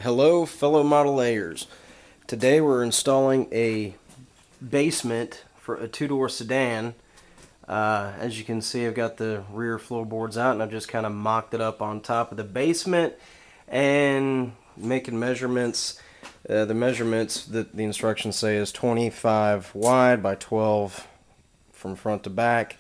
Hello fellow model A'ers. Today we're installing a basement for a two-door sedan. As you can see, I've got the rear floorboards out and I've just kind of mocked it up on top of the basement and making measurements. The measurements that the instructions say is 25 wide by 12 from front to back.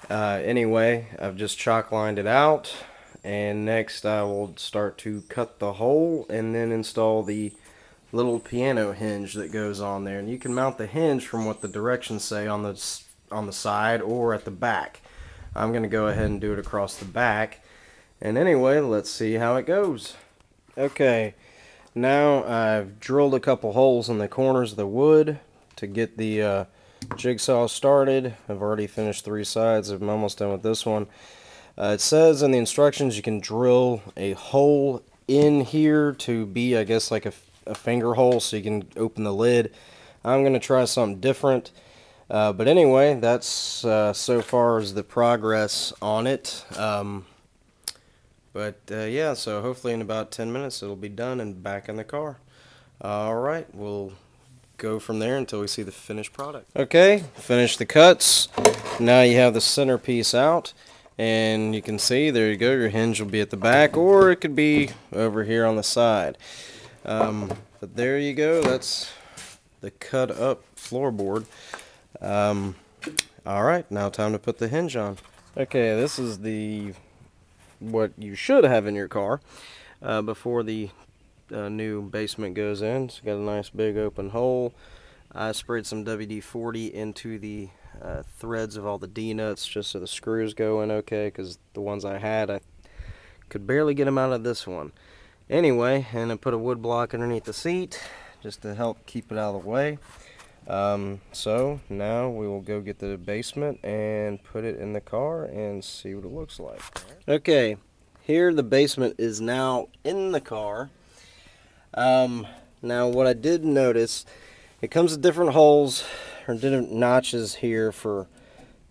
Anyway, I've just chalk lined it out. And next I will start to cut the hole and then install the little piano hinge that goes on there. And you can mount the hinge from what the directions say on the side or at the back. I'm going to go ahead and do it across the back. And anyway, let's see how it goes. Okay, now I've drilled a couple holes in the corners of the wood to get the jigsaw started. I've already finished 3 sides. I'm almost done with this one. It says in the instructions you can drill a hole in here to be, I guess, like a finger hole so you can open the lid. I'm going to try something different. But anyway, that's so far as the progress on it. Yeah, so hopefully in about 10 minutes it'll be done and back in the car. Alright, we'll go from there until we see the finished product. Okay, finish the cuts. Now you have the centerpiece out. And you can see, there you go, your hinge will be at the back, or it could be over here on the side. But there you go, that's the cut up floorboard. Alright, now time to put the hinge on. Okay, this is what you should have in your car before the new basement goes in. It's got a nice big open hole. I sprayed some WD-40 into the threads of all the D-nuts just so the screws go in okay, because the ones I had, I could barely get them out of this one. Anyway, and I put a wood block underneath the seat just to help keep it out of the way. So now we will go get the basement and put it in the car and see what it looks like. Okay, here the basement is now in the car. Now what I did notice, it comes with different holes or different notches here for,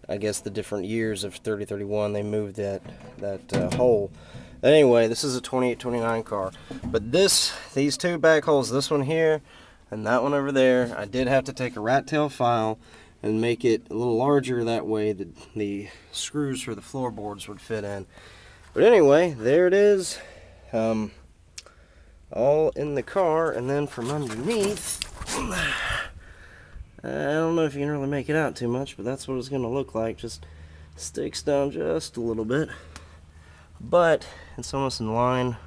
I guess, the different years of 3031. They moved that hole. Anyway, this is a 2829 car, but these 2 back holes, this one here and that one over there, I did have to take a rat tail file and make it a little larger, that way the screws for the floorboards would fit in. But anyway, there it is, all in the car. And then from underneath, I don't know if you can really make it out too much, but that's what it's going to look like. Just sticks down just a little bit, but it's almost in line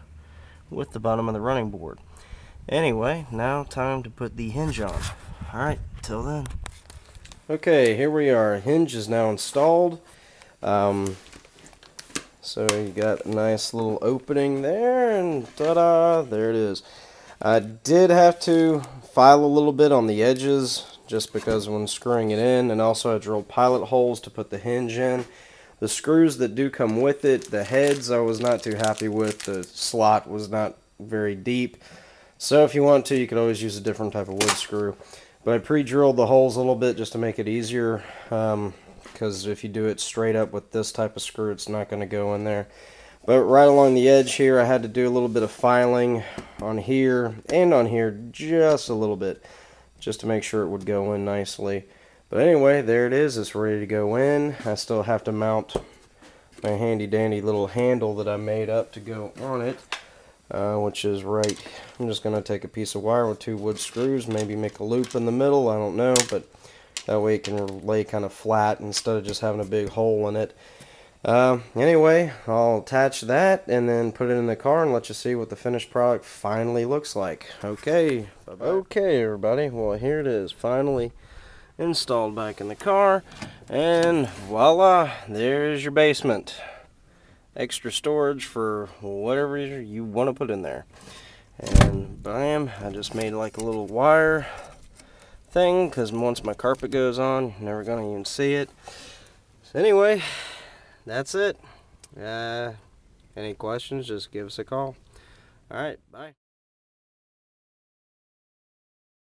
with the bottom of the running board. Anyway, now time to put the hinge on. Alright, till then. Okay, here we are. Hinge is now installed. So you got a nice little opening there, and ta-da, there it is. I did have to file a little bit on the edges just because when screwing it in, and also I drilled pilot holes to put the hinge in. The screws that do come with it, the heads, I was not too happy with. The slot was not very deep. So if you want to, you could always use a different type of wood screw. But I pre-drilled the holes a little bit just to make it easier, because if you do it straight up with this type of screw, it's not going to go in there. But right along the edge here, I had to do a little bit of filing on here and on here, just a little bit, just to make sure it would go in nicely. But anyway, there it is. It's ready to go in. I still have to mount my handy dandy little handle that I made up to go on it, which is right. I'm just going to take a piece of wire with 2 wood screws, maybe make a loop in the middle, I don't know, but that way it can lay kind of flat instead of just having a big hole in it. Anyway, I'll attach that and then put it in the car and let you see what the finished product finally looks like. Okay, bye-bye. Okay, everybody, well, here it is, finally installed back in the car, and voila, there's your basement. Extra storage for whatever you want to put in there. And bam, I just made like a little wire thing, because once my carpet goes on, you're never going to even see it. So anyway, that's it. Any questions, just give us a call. Alright, bye.